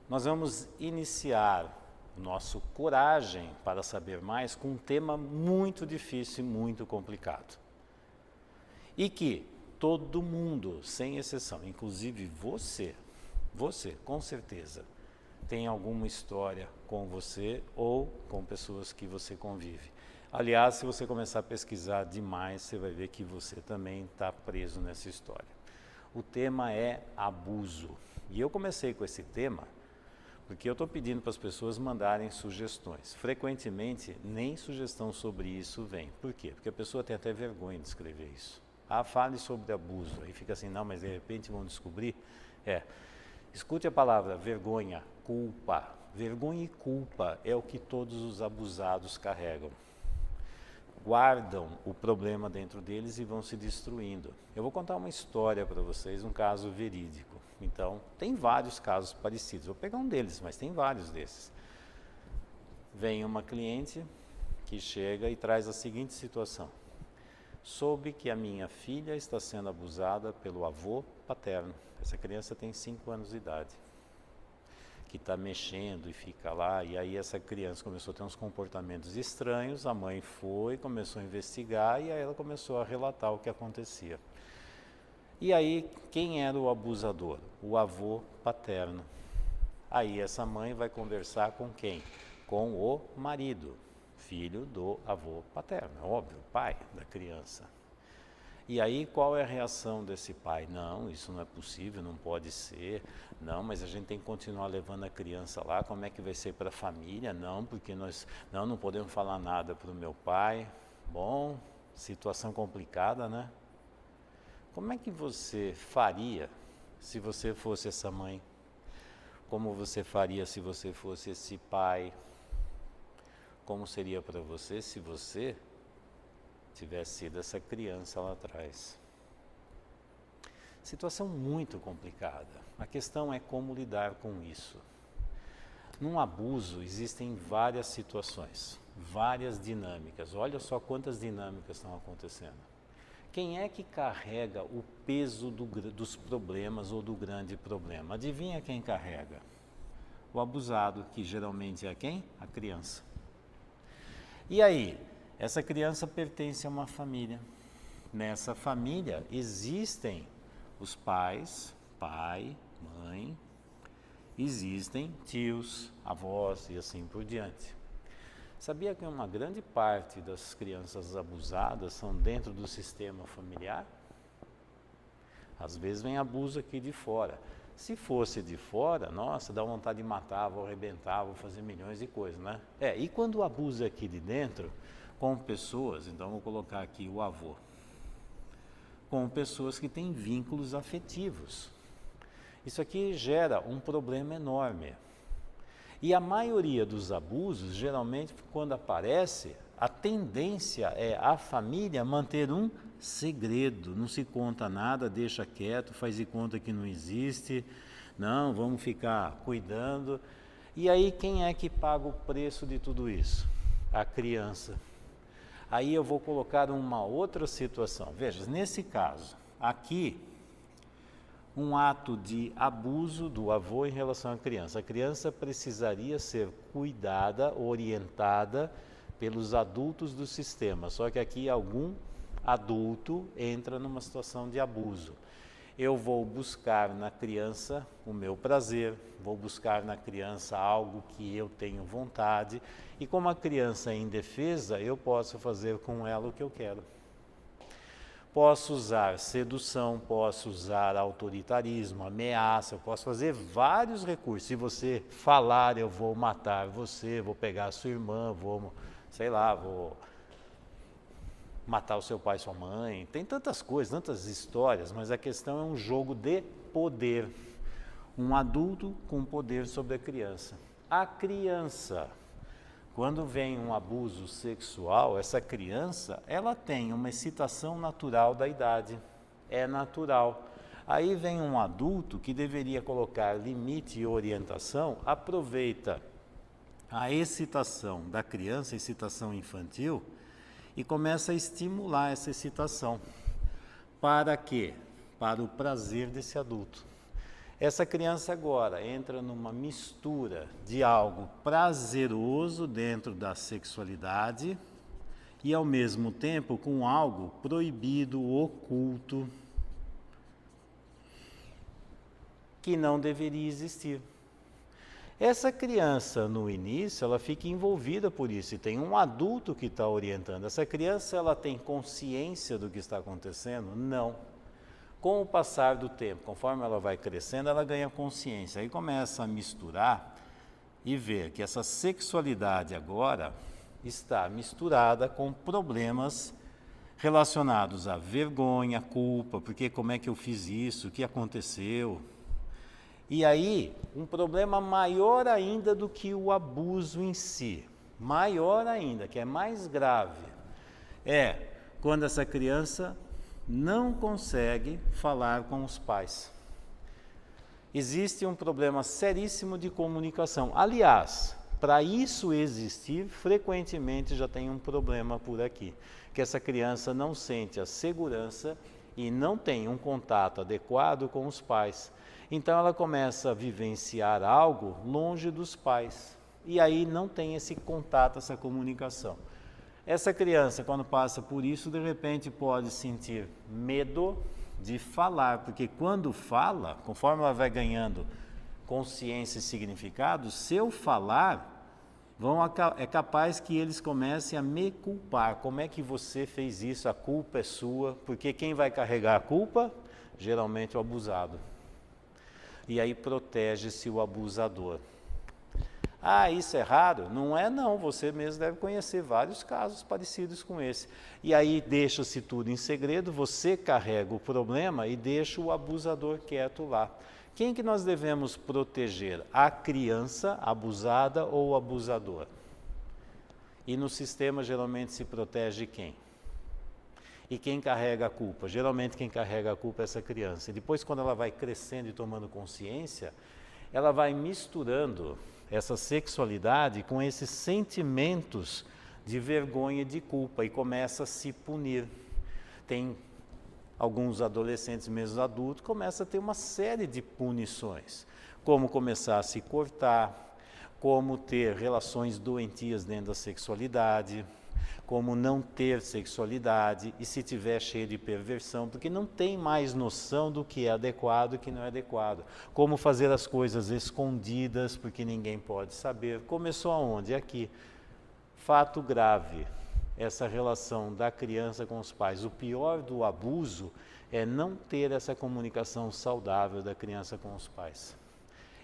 Nós vamos iniciar o nosso Coragem para Saber Mais com um tema muito difícil e muito complicado. E que todo mundo, sem exceção, inclusive você com certeza, tem alguma história com você ou com pessoas que você convive. Aliás, se você começar a pesquisar demais, você vai ver que você também está preso nessa história. O tema é abuso. E eu comecei com esse tema porque eu estou pedindo para as pessoas mandarem sugestões. Frequentemente, nem sugestão sobre isso vem. Por quê? Porque a pessoa tem até vergonha de escrever isso. Ah, fale sobre abuso. Aí fica assim, não, mas de repente vão descobrir. Escute a palavra vergonha, culpa. Vergonha e culpa é o que todos os abusados carregam. Guardam o problema dentro deles e vão se destruindo. Eu vou contar uma história para vocês, um caso verídico. Então, tem vários casos parecidos. Vou pegar um deles, mas tem vários desses. Vem uma cliente que chega e traz a seguinte situação. Soube que a minha filha está sendo abusada pelo avô paterno. Essa criança tem 5 anos de idade. Que está mexendo e fica lá, e aí essa criança começou a ter uns comportamentos estranhos, a mãe foi, começou a investigar, e aí ela começou a relatar o que acontecia. E aí, quem era o abusador? O avô paterno. Aí essa mãe vai conversar com quem? Com o marido, filho do avô paterno, óbvio, pai da criança. E aí, qual é a reação desse pai? Não, isso não é possível, não pode ser. Não, mas a gente tem que continuar levando a criança lá. Como é que vai ser para a família? Não, porque nós não podemos falar nada para o meu pai. Bom, situação complicada, né? Como é que você faria se você fosse essa mãe? Como você faria se você fosse esse pai? Como seria para você se você tivesse sido essa criança lá atrás? Situação muito complicada. A questão é como lidar com isso. Num abuso existem várias situações, várias dinâmicas. Olha só quantas dinâmicas estão acontecendo. Quem é que carrega o peso dos problemas ou do grande problema? Adivinha quem carrega? O abusado, que geralmente é quem? A criança. E aí? Essa criança pertence a uma família. Nessa família existem os pais, pai, mãe, existem tios, avós e assim por diante. Sabia que uma grande parte das crianças abusadas são dentro do sistema familiar? Às vezes vem abuso aqui de fora. Se fosse de fora, nossa, dá vontade de matar, vou arrebentar, vou fazer milhões de coisas, né? E quando o abuso é aqui de dentro, com pessoas, então vou colocar aqui o avô, com pessoas que têm vínculos afetivos. Isso aqui gera um problema enorme. E a maioria dos abusos, geralmente, quando aparece, a tendência é a família manter um segredo, não se conta nada, deixa quieto, faz de conta que não existe, não, vamos ficar cuidando. E aí quem é que paga o preço de tudo isso? A criança. Aí eu vou colocar uma outra situação. Veja, nesse caso, aqui, um ato de abuso do avô em relação à criança. A criança precisaria ser cuidada, orientada pelos adultos do sistema. Só que aqui algum adulto entra numa situação de abuso. Eu vou buscar na criança o meu prazer, vou buscar na criança algo que eu tenho vontade, e como a criança é indefesa, eu posso fazer com ela o que eu quero. Posso usar sedução, posso usar autoritarismo, ameaça, eu posso fazer vários recursos. Se você falar, eu vou matar você, vou pegar a sua irmã, vou matar o seu pai e sua mãe. Tem tantas coisas, tantas histórias, mas a questão é um jogo de poder. Um adulto com poder sobre a criança. A criança, quando vem um abuso sexual, essa criança, ela tem uma excitação natural da idade, é natural. Aí vem um adulto que deveria colocar limite e orientação, aproveita a excitação da criança, a excitação infantil, e começa a estimular essa excitação. Para quê? Para o prazer desse adulto. Essa criança agora entra numa mistura de algo prazeroso dentro da sexualidade e, ao mesmo tempo, com algo proibido, oculto, que não deveria existir. Essa criança, no início, ela fica envolvida por isso, e tem um adulto que está orientando. Essa criança, ela tem consciência do que está acontecendo? Não. Com o passar do tempo, conforme ela vai crescendo, ela ganha consciência. Aí começa a misturar e ver que essa sexualidade agora está misturada com problemas relacionados à vergonha, culpa, porque como é que eu fiz isso, o que aconteceu? E aí, um problema maior ainda do que o abuso em si, maior ainda, que é mais grave, é quando essa criança não consegue falar com os pais. Existe um problema seríssimo de comunicação. Aliás, para isso existir, frequentemente já tem um problema por aqui, que essa criança não sente a segurança e não tem um contato adequado com os pais. Então ela começa a vivenciar algo longe dos pais. E aí não tem esse contato, essa comunicação. Essa criança, quando passa por isso, de repente pode sentir medo de falar, porque quando fala, conforme ela vai ganhando consciência e significado, se eu falar, é capaz que eles comecem a me culpar. Como é que você fez isso? A culpa é sua. Porque quem vai carregar a culpa? Geralmente o abusado. E aí protege-se o abusador. Ah, isso é raro? Não é não, você mesmo deve conhecer vários casos parecidos com esse. E aí deixa-se tudo em segredo, você carrega o problema e deixa o abusador quieto lá. Quem que nós devemos proteger? A criança abusada ou o abusador? E no sistema geralmente se protege quem? E quem carrega a culpa? Geralmente quem carrega a culpa é essa criança. E depois, quando ela vai crescendo e tomando consciência, ela vai misturando essa sexualidade com esses sentimentos de vergonha e de culpa e começa a se punir. Tem alguns adolescentes, mesmo adultos, começam a ter uma série de punições, como começar a se cortar, como ter relações doentias dentro da sexualidade, como não ter sexualidade e se tiver cheio de perversão, porque não tem mais noção do que é adequado e o que não é adequado. Como fazer as coisas escondidas, porque ninguém pode saber. Começou aonde? Aqui. Fato grave, essa relação da criança com os pais. O pior do abuso é não ter essa comunicação saudável da criança com os pais.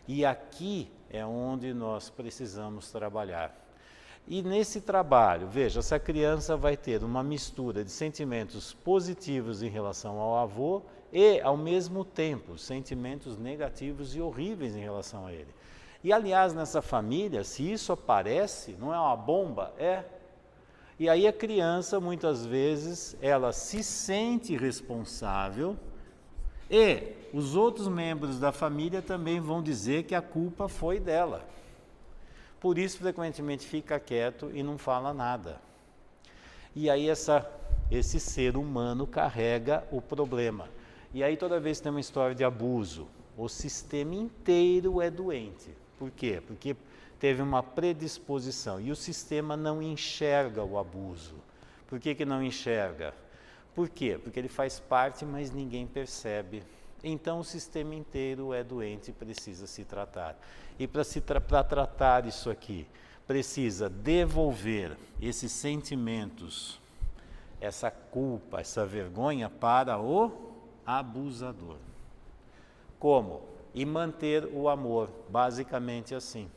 E aqui é onde nós precisamos trabalhar. E nesse trabalho, veja, essa criança vai ter uma mistura de sentimentos positivos em relação ao avô e, ao mesmo tempo, sentimentos negativos e horríveis em relação a ele. E, aliás, nessa família, se isso aparece, não é uma bomba? É. E aí a criança, muitas vezes, ela se sente responsável e os outros membros da família também vão dizer que a culpa foi dela. Por isso, frequentemente, fica quieto e não fala nada. E aí esse ser humano carrega o problema. E aí toda vez que tem uma história de abuso, o sistema inteiro é doente. Por quê? Porque teve uma predisposição e o sistema não enxerga o abuso. Por que que não enxerga? Por quê? Porque ele faz parte, mas ninguém percebe. Então o sistema inteiro é doente e precisa se tratar. E para tratar isso aqui, precisa devolver esses sentimentos, essa culpa, essa vergonha para o abusador. Como? E manter o amor, basicamente assim.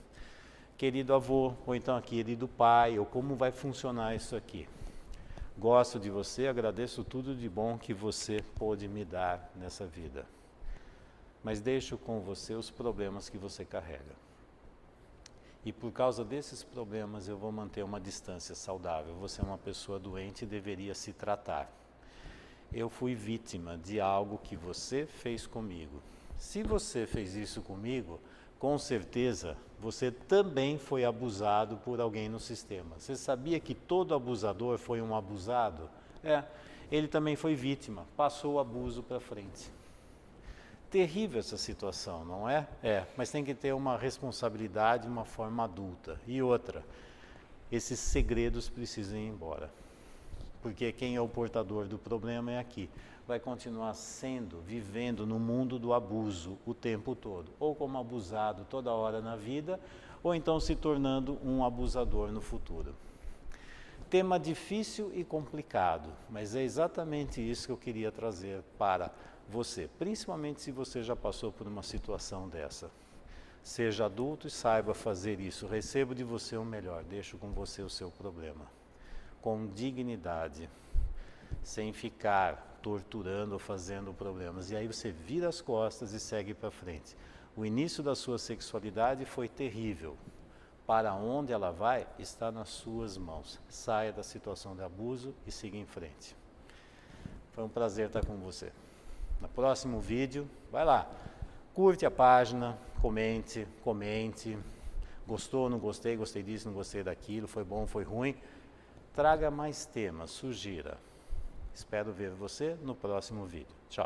Querido avô, ou então querido pai, ou como vai funcionar isso aqui? Gosto de você, agradeço tudo de bom que você pôde me dar nessa vida. Mas deixo com você os problemas que você carrega. E por causa desses problemas eu vou manter uma distância saudável. Você é uma pessoa doente e deveria se tratar. Eu fui vítima de algo que você fez comigo. Se você fez isso comigo, com certeza você também foi abusado por alguém no sistema. Você sabia que todo abusador foi um abusado? Ele também foi vítima, passou o abuso para frente. terrível essa situação, não é? É, mas tem que ter uma responsabilidade de uma forma adulta. E outra, esses segredos precisam ir embora. Porque quem é o portador do problema é aqui. Vai continuar vivendo no mundo do abuso o tempo todo. Ou como abusado toda hora na vida, ou então se tornando um abusador no futuro. Tema difícil e complicado, mas é exatamente isso que eu queria trazer para você, principalmente se você já passou por uma situação dessa. Seja adulto e saiba fazer isso. Recebo de você o melhor, deixo com você o seu problema. Com dignidade, sem ficar torturando ou fazendo problemas. E aí você vira as costas e segue para frente. O início da sua sexualidade foi terrível. Para onde ela vai, está nas suas mãos. Saia da situação de abuso e siga em frente. Foi um prazer estar com você. No próximo vídeo, vai lá, curte a página, comente. Gostou, não gostei, gostei disso, não gostei daquilo, foi bom, foi ruim. Traga mais temas, sugira. Espero ver você no próximo vídeo. Tchau.